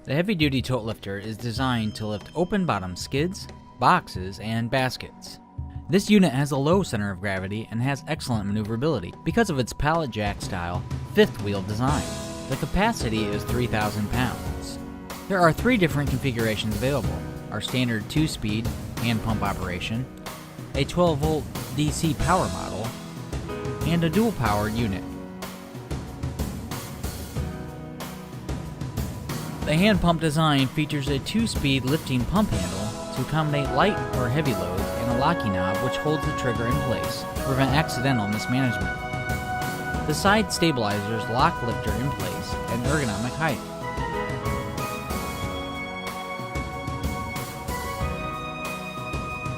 The heavy-duty tote lifter is designed to lift open-bottom skids, boxes, and baskets. This unit has a low center of gravity and has excellent maneuverability because of its pallet jack style, fifth-wheel design. The capacity is 3,000 pounds. There are 3 different configurations available: our standard 2-speed hand pump operation, a 12-volt DC power model, and a dual-powered unit. The hand pump design features a 2-speed lifting pump handle to accommodate light or heavy loads and a locking knob which holds the trigger in place to prevent accidental mismanagement. The side stabilizers lock lifter in place at an ergonomic height.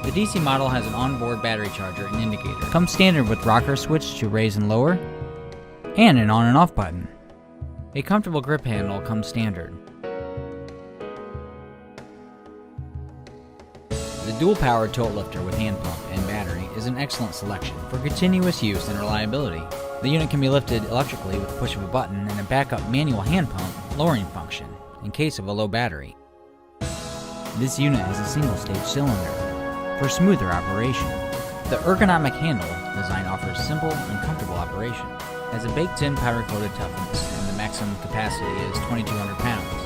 The DC model has an onboard battery charger and indicator. Comes standard with rocker switch to raise and lower, and an on and off button. A comfortable grip handle comes standard. The dual-powered tote lifter with hand pump and battery is an excellent selection for continuous use and reliability. The unit can be lifted electrically with the push of a button and a backup manual hand pump lowering function in case of a low battery. This unit has a single-stage cylinder for smoother operation. The ergonomic handle design offers simple and comfortable operation. It has a baked-in powder-coated toughness and the maximum capacity is 2,200 pounds.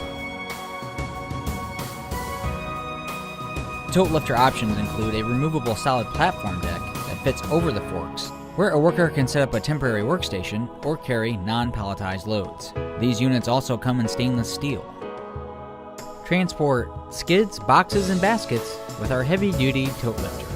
Tote lifter options include a removable solid platform deck that fits over the forks, where a worker can set up a temporary workstation or carry non-palletized loads. These units also come in stainless steel. Transport skids, boxes, and baskets with our heavy-duty tote lifter.